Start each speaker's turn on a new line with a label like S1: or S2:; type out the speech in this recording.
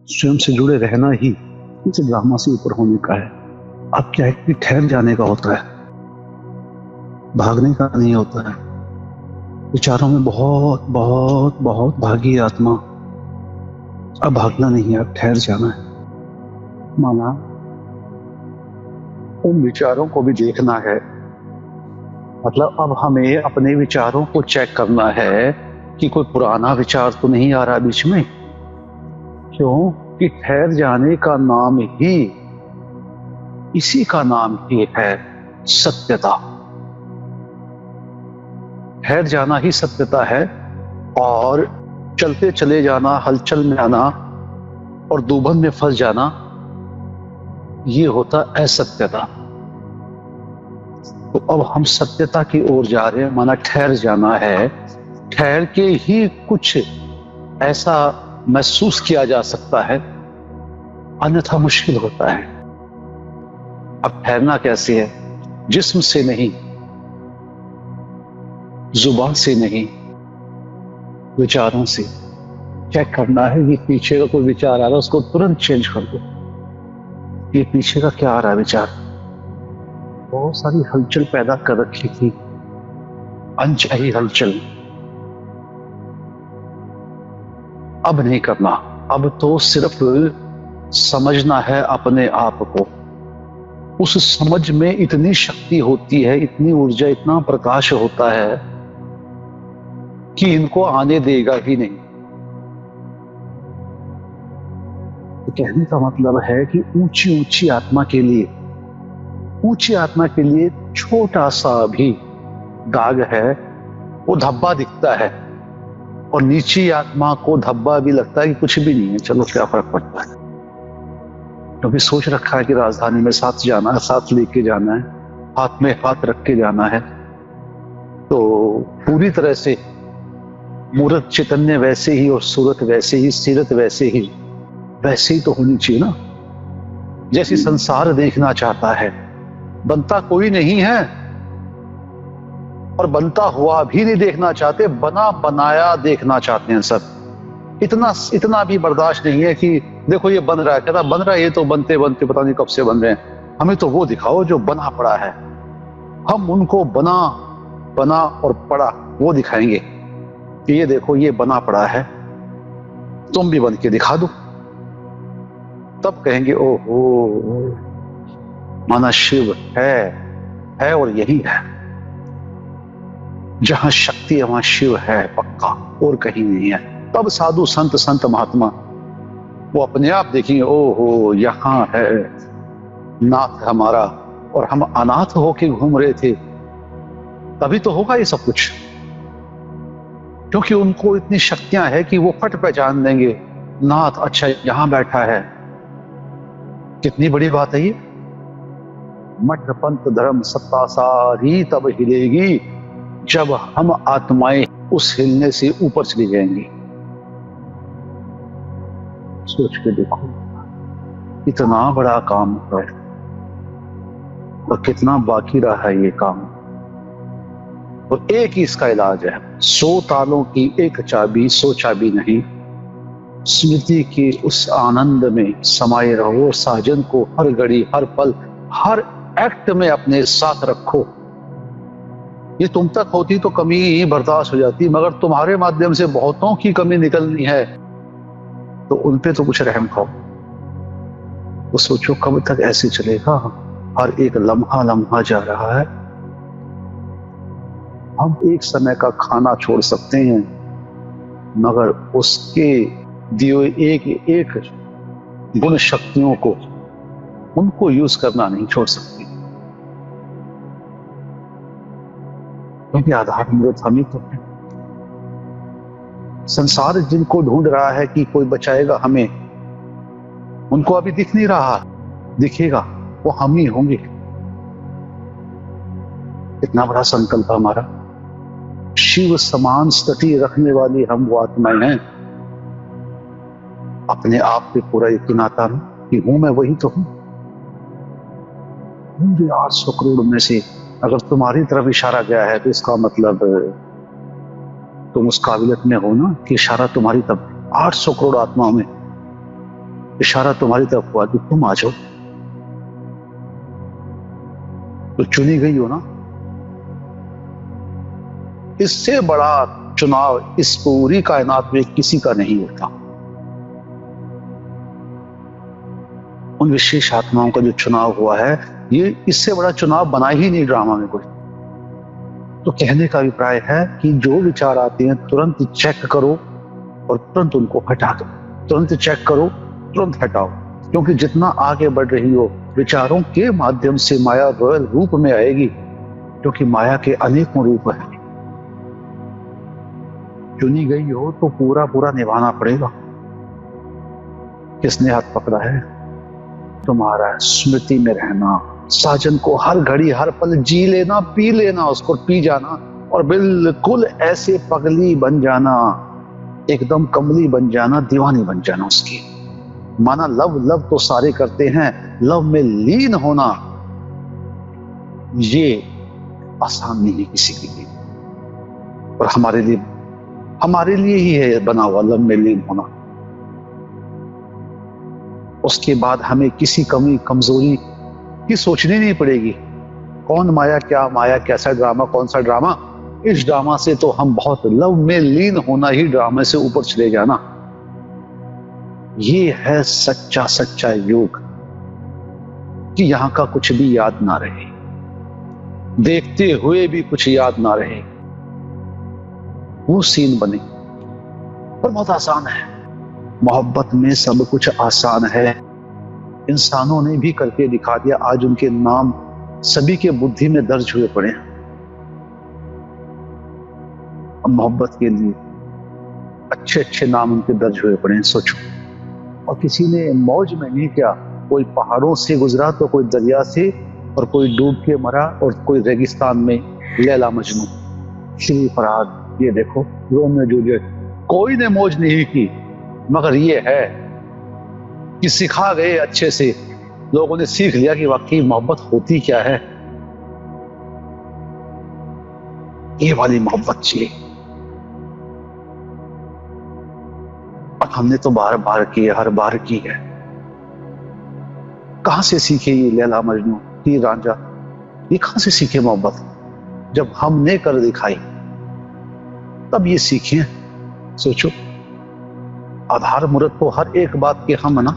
S1: स्वयं से जुड़े रहना ही इस ड्रामा से ऊपर होने का है। अब क्या है कि ठहर जाने का होता है, भागने का नहीं होता है। विचारों में बहुत बहुत बहुत भागी आत्मा। अब भागना नहीं है, अब ठहर जाना है। माना उन विचारों को भी देखना है, मतलब अब हमें अपने विचारों को चेक करना है कि कोई पुराना विचार तो नहीं आ रहा बीच में। क्यों कि ठहर जाने का नाम ही, इसी का नाम ही है सत्यता। ठहर जाना ही सत्यता है। और चलते चले जाना, हलचल में आना और दूभन में फंस जाना, ये होता असत्यता। तो अब हम सत्यता की ओर जा रहे हैं, माना ठहर जाना है। ठहर के ही कुछ ऐसा महसूस किया जा सकता है, अन्यथा मुश्किल होता है। अब ठहरना कैसे है? जिस्म से नहीं, जुबान से नहीं, विचारों से चेक करना है। ये पीछे का कोई विचार आ रहा है, उसको तुरंत चेंज कर दो। ये पीछे का क्या आ रहा है विचार? बहुत सारी हलचल पैदा कर रखी थी, अनचाही हलचल। अब नहीं करना। अब तो सिर्फ समझना है अपने आप को। उस समझ में इतनी शक्ति होती है, इतनी ऊर्जा, इतना प्रकाश होता है कि इनको आने देगा ही नहीं। तो कहने का मतलब है कि ऊंची ऊंची आत्मा के लिए, ऊंची आत्मा के लिए छोटा सा भी दाग है, वो धब्बा दिखता है, और नीची आत्मा को धब्बा भी लगता है कि कुछ भी नहीं है, चलो क्या फर्क पड़ता है। क्योंकि सोच रखा है कि राजधानी में साथ जाना है, साथ लेके जाना है, हाथ में हाथ रख के जाना है। तो पूरी तरह से मूर्त चैतन्य वैसे ही, और सूरत वैसे ही, सीरत वैसे ही तो होनी चाहिए ना। जैसे संसार देखना चाहता है, बनता कोई नहीं है और बनता हुआ भी नहीं देखना चाहते, बना बनाया देखना चाहते हैं सब। इतना भी बर्दाश्त नहीं है कि देखो ये बन रहा है, कहता बन रहा है, ये तो बनते बनते पता नहीं कब से बन रहे हैं, हमें तो वो दिखाओ जो बना पड़ा है। हम उनको बना और पड़ा वो दिखाएंगे कि ये देखो ये बना पड़ा है, तुम भी बन के दिखा दो। तब कहेंगे ओहो, माना शिव है और यही है। जहां शक्ति है वहां शिव है पक्का, और कहीं नहीं है। तब साधु संत महात्मा वो अपने आप देखेंगे, ओहो यहां है नाथ हमारा, और हम अनाथ होके घूम रहे थे। तभी तो होगा ये सब कुछ, क्योंकि उनको इतनी शक्तियां हैं कि वो फट पहचान देंगे नाथ अच्छा यहां बैठा है। कितनी बड़ी बात है ये। मठ पंथ धर्म सत्ता सारी तब हिलेगी जब हम आत्माएं उस हिलने से ऊपर चली जाएंगी। सोच के देखो, इतना बड़ा काम है और कितना बाकी रहा है ये काम। और एक ही इसका इलाज है, 100 तालों की एक चाबी, 100 चाबी नहीं। स्मृति के उस आनंद में समाये रहो, साजन को हर घड़ी, हर पल, हर एक्ट में अपने साथ रखो। ये तुम तक होती तो कमी ही बर्दाश्त हो जाती, मगर तुम्हारे माध्यम से बहुतों की कमी निकलनी है, तो उन पे तो कुछ रहम खाओ। वो सोचो कब तक ऐसे चलेगा। हर एक लम्हा लम्हा जा रहा है। हम एक समय का खाना छोड़ सकते हैं, मगर उसके दिए एक एक गुण शक्तियों को, उनको यूज करना नहीं छोड़ सकते, क्योंकि आधार मूर्त हम ही तो है। संसार जिनको ढूंढ रहा है कि कोई बचाएगा हमें, उनको अभी दिख नहीं रहा, दिखेगा वो हम ही होंगे। इतना बड़ा संकल्प हमारा। शिव समान स्थिति रखने वाली हम वो आत्माएं हैं। अपने आप पे पूरा यकीन आता है कि हूं मैं वही तो हूं। 800 करोड़ में से अगर तुम्हारी तरफ इशारा गया है तो इसका मतलब तुम उस काबिलियत में हो ना कि इशारा तुम्हारी तरफ। 800 करोड़ आत्माओं में इशारा तुम्हारी तरफ हुआ कि तुम आ जाओ, तो चुनी गई हो ना। इससे बड़ा चुनाव इस पूरी कायनात में किसी का नहीं होता। उन विशेष आत्माओं का जो चुनाव हुआ है, ये इससे बड़ा चुनाव बना ही नहीं ड्रामा में कोई। तो कहने का अभिप्राय है कि जो विचार आते हैं तुरंत चेक करो और तुरंत उनको हटा दो। तुरंत चेक करो, तुरंत हटाओ, क्योंकि जितना आगे बढ़ रही हो विचारों के माध्यम से माया रॉयल रूप में आएगी, क्योंकि माया के अनेकों रूप हैं। चुनी गई हो तो पूरा पूरा निभाना पड़ेगा। किसने हाथ पकड़ा है? तुम्हारा स्मृति में रहना, साजन को हर घड़ी हर पल जी लेना, पी लेना, उसको पी जाना और बिल्कुल ऐसे पगली बन जाना, एकदम कमली बन जाना, दीवानी बन जाना उसकी। माना लव लव तो सारे करते हैं, लव में लीन होना ये आसान नहीं है किसी के लिए, और हमारे लिए ही है बना हुआ लव में लीन होना। उसके बाद हमें किसी कमी कमजोरी की सोचनी नहीं पड़ेगी। कौन माया, कैसा ड्रामा, कौन सा ड्रामा। इस ड्रामा से तो हम बहुत लव में लीन होना ही ड्रामे से ऊपर चले जाना। ये है सच्चा योग, कि यहां का कुछ भी याद ना रहे, देखते हुए भी कुछ याद ना रहे, वो सीन बने। पर बहुत आसान है, मोहब्बत में सब कुछ आसान है। इंसानों ने भी करके दिखा दिया, आज उनके नाम सभी के बुद्धि में दर्ज हुए पड़े हैं। अब मोहब्बत के लिए अच्छे नाम उनके दर्ज हुए पड़े हैं, सोचो। और किसी ने मौज में नहीं किया, कोई पहाड़ों से गुजरा तो कोई दरिया से, और कोई डूब के मरा, और कोई रेगिस्तान में लैला मजनू, श्री फरहाद, ये देखो रोमियो जूलियट। कोई ने मौज नहीं की, मगर ये है कि सिखा गए अच्छे से, लोगों ने सीख लिया कि वाकई मोहब्बत होती क्या है। ये वाली मोहब्बत चाहिए। और हमने तो बार बार की है, हर बार की है। कहां से सीखे ये लैला मजनू, ये रांझा, ये कहां से सीखे मोहब्बत? जब हमने कर दिखाई तब ये सीखे। सोचो, आधार मूर्त तो हर एक बात के हम है ना।